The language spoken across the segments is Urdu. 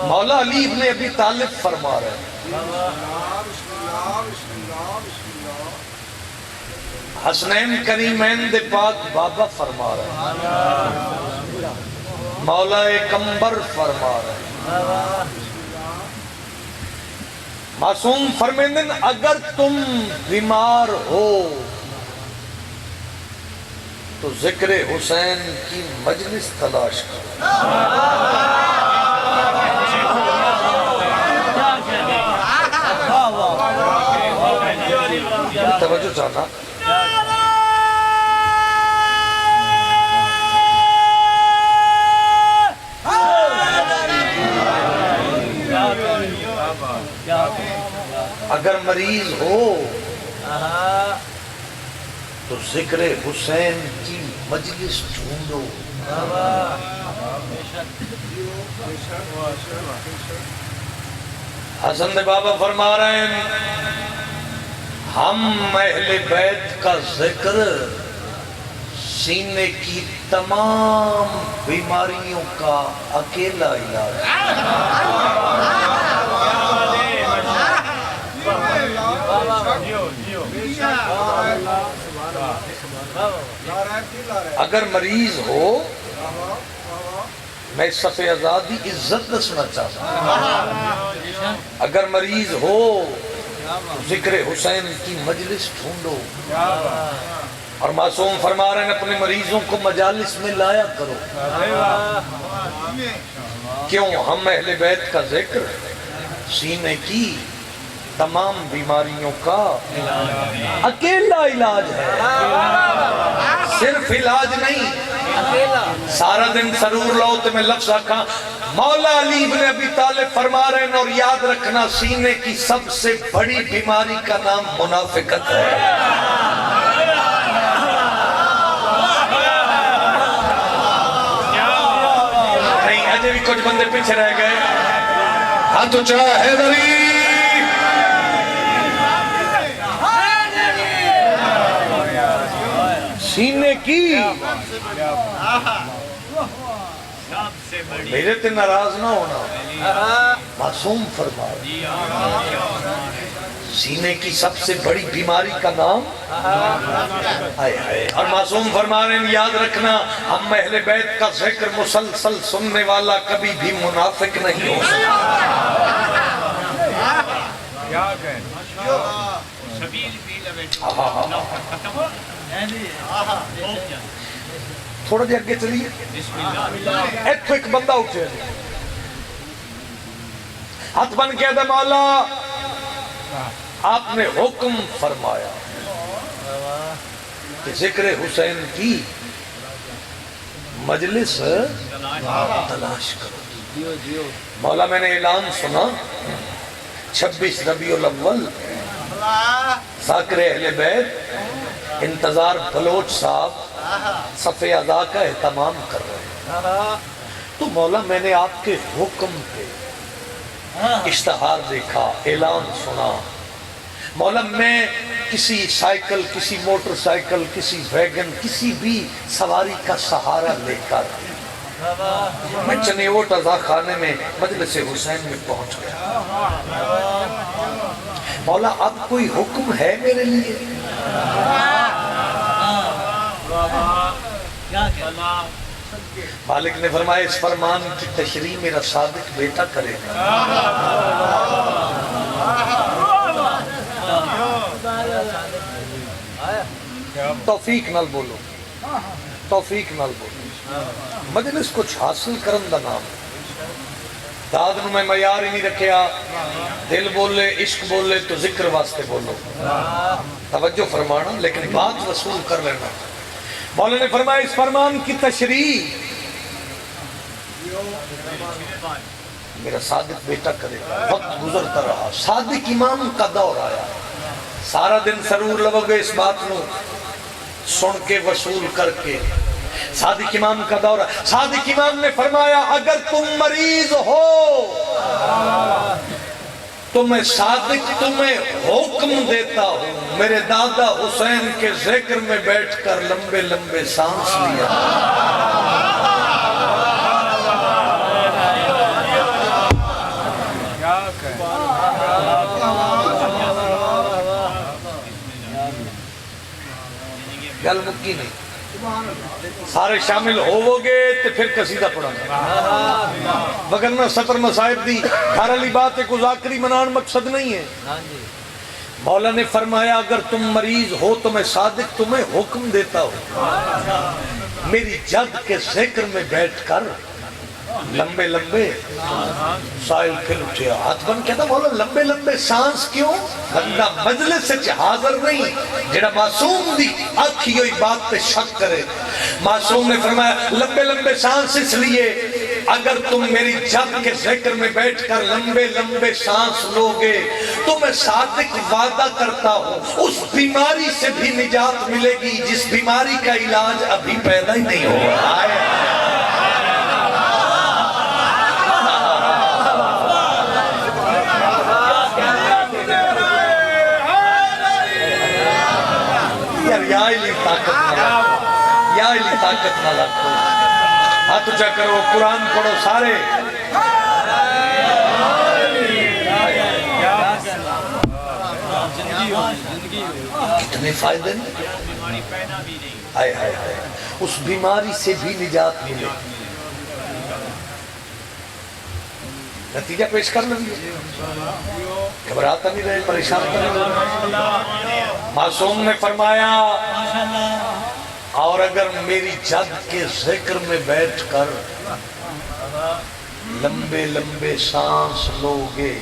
مولا علی ابن ابی طالب فرما رہے ہیں حسنین کریمین دے پاک بابا فرما رہے ہیں مولا کمبر فرما رہے ہیں معصوم فرمیندن اگر تم بیمار ہو تو ذکر حسین کی مجلس تلاش کرو توجہ چاہنا اگر مریض ہو تو ذکر حسین کی مجلس ڈھونڈو حسن دے بابا فرما رہے ہیں ہم اہل بیت کا ذکر سینے کی تمام بیماریوں کا اکیلا علاج اگر مریض ہو میں صفحہ آزادی عزت دسنا چاہتا ہوں اگر مریض ہو ذکر حسین کی مجلس ڈھونڈو اور معصوم فرما رہے ہیں اپنے مریضوں کو مجالس میں لایا کرو کیوں ہم اہل بیت کا ذکر سینے کی تمام بیماریوں کا اکیلا علاج ہے صرف علاج نہیں سارا دن سرور لو تو میں لفظ آکھا مولا علی ابن ابی طالب فرما رہے ہیں اور یاد رکھنا سینے کی سب سے بڑی بیماری کا نام منافقت ہے نہیں اجے بھی کچھ بندے پیچھے رہ گئے ہاں تو چڑھا حیدری سینے کی میرے تے ناراض نہ ہونا معصوم فرما سینے کی سب سے بڑی بیماری کا نام اور معصوم فرما رہے ہیں یاد رکھنا ہم اہل بیت کا ذکر مسلسل سننے والا کبھی بھی منافق نہیں ہو تھوڑا جی اگے چلیے ایتھو ایک بندہ اٹھے ہاتھ بن کے دے مولا آپ نے حکم فرمایا کہ ذکر حسین کی مجلس تلاش کرو مولا میں نے اعلان سنا 26 ربیع الاول ذاکر اہل بیت انتظار بلوچ صاحب صفحہ اعضاء کا اہتمام کر رہے ہیں تو مولا میں نے آپ کے حکم پہ اشتہار دیکھا اعلان سنا مولا میں کسی سائیکل کسی موٹر سائیکل کسی ویگن کسی بھی سواری کا سہارا لے کر میں چنیوٹ عزا خانے میں مجلس حسین میں پہنچ گیا مولا اب کوئی حکم ہے میرے لیے مالک نے فرمایا اس فرمان کی تشریح میرا صادق بیٹا کرے گا توفیق نال بولو توفیق نال بولو مجلس کچھ حاصل کرن دا نام داد نو میں معیار ہی نہیں رکھیا دل بولے عشق بولے تو ذکر واسطے بولو توجہ فرمانا لیکن بات وصول کر لینا مولا نے فرمایا اس فرمان کی تشریح میرا صادق بیٹا کرے گا وقت گزرتا رہا صادق امام کا دور آیا سارا دن سرور لگو گے اس بات نو سن کے وصول کر کے صادق امام کا دور آیا صادق امام نے فرمایا اگر تم مریض ہو تو میں صادق تمہیں حکم دیتا ہوں میرے دادا حسین کے ذکر میں بیٹھ کر لمبے لمبے سانس لیا گل مکی نہیں، سارے شامل ہوو گے تو پھر قصیدہ پڑھا گا، وگرنہ سطر مصائب دی گھر علی بات ایک ذاکری منان مقصد نہیں ہے۔ مولا نے فرمایا اگر تم مریض ہو تو میں صادق تمہیں حکم دیتا ہوں، میری جد کے ذکر میں بیٹھ کر لمبے لمبے سائل پھر اٹھے، ہاتھ بن کہتا مولا لمبے لمبے سانس کیوں؟ بندہ مجلس سے حاضر نہیں جڑا معصوم دی آنکھی ہوئی بات پہ شک کرے۔ معصوم نے فرمایا لمبے لمبے سانس اس لیے اگر تم میری جد کے ذکر میں بیٹھ کر لمبے لمبے سانس لوگے تو میں صادق وعدہ کرتا ہوں اس بیماری سے بھی نجات ملے گی جس بیماری کا علاج ابھی پیدا ہی نہیں ہو رہا ہے۔ یا علی طاقت نہ لگو، ہاتھ اچھا کرو، قرآن پڑھو سارے۔ کتنے فائدے ہیں، آئے آئے آئے، اس بیماری سے بھی نجات ملے۔ نتیجہ پیش کر لیں گے، گھبراتا نہیں رہے، پریشان نہیں رہے۔ معصوم نے فرمایا اور اگر میری جد کے ذکر میں بیٹھ کر لمبے لمبے سانس لوگے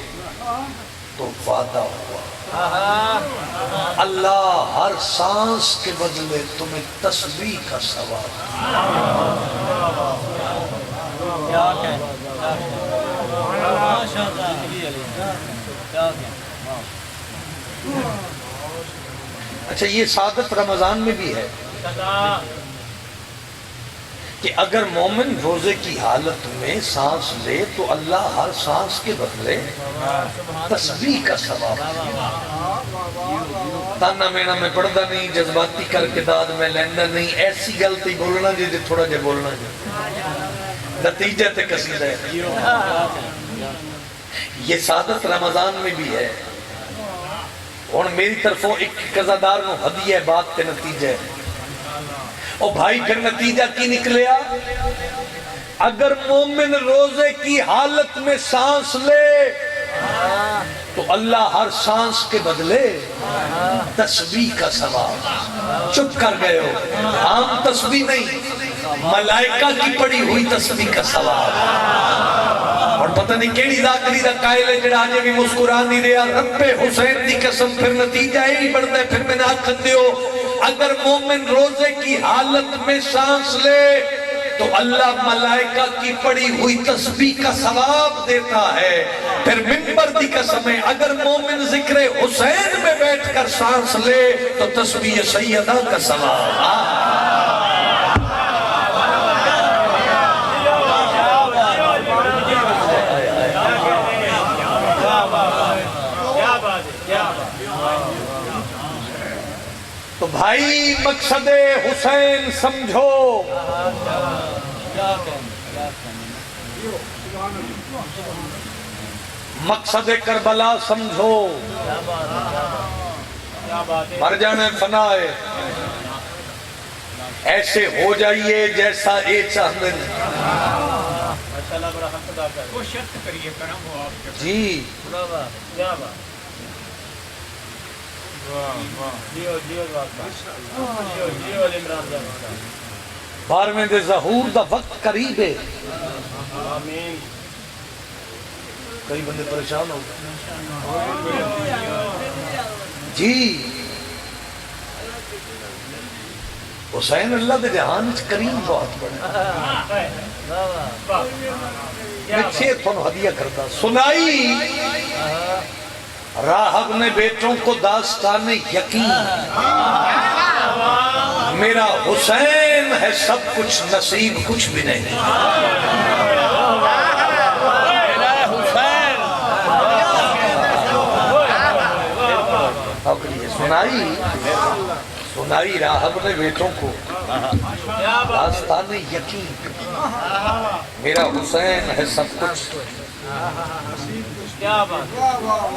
تو وعدہ ہوا اللہ ہر سانس کے بدلے تمہیں تسبیح کا ثواب۔ اچھا یہ سعادت رمضان میں بھی ہے کہ اگر مومن روزے کی حالت میں سانس لے تو اللہ ہر سانس کے بدلے تسبیح کا ثواب۔ تانا مینا میں پڑھدا نہیں، جذباتی کر کے داد میں لیندہ نہیں، ایسی غلطی بولنا جی تھوڑا جے بولنا جی، نتیجہ تے قصیدہ ہے۔ یہ سعادت رمضان میں بھی ہے۔ اور میری طرفوں ایک قضادار نو ہدیہ بات کے نتیجہ ہے، اور بھائی پھر نتیجہ کی نکلیا؟ اگر مومن روزے کی حالت میں سانس لے تو اللہ ہر سانس کے بدلے تسبیح کا ثواب۔ چپ کر گئے ہو، عام تسبیح نہیں، ملائکہ کی پڑی ہوئی تسبیح کا ثواب۔ اور پتہ نہیں کیڑی ذاکری دا قائل ہے جڑا آجے بھی مسکران نہیں رہا، رب حسین دی قسم پھر نتیجہ ہی بڑھتا ہے۔ پھر میں نے آکھن دیو اگر مومن روزے کی حالت میں سانس لے تو اللہ ملائکہ کی پڑی ہوئی تسبیح کا ثواب دیتا ہے۔ پھر منبر دی قسم ہے اگر مومن ذکر حسین میں بیٹھ کر سانس لے تو تسبیح سیدہ کا ثواب۔ تو بھائی مقصد حسین سمجھو، مقصد کربلا سمجھو، مر جانا فنا ہے، ایسے ہو جائیے جیسا اے چاہتے ہیں جی۔ 12ویں دے ظہور دا وقت قریب ہے، کئی بندے پریشان ہو گئے جی۔ حسین اللہ دے جہان کریم بہت بڑا، میں 6 تھون ہدیہ کرتا سنائی راہب نے بیٹوں کو داستان یقین، میرا حسین ہے سب کچھ نصیب کچھ بھی نہیں۔ سنائی راہب نے بیٹوں کو داستان یقین، میرا حسین ہے سب کچھ کیا بات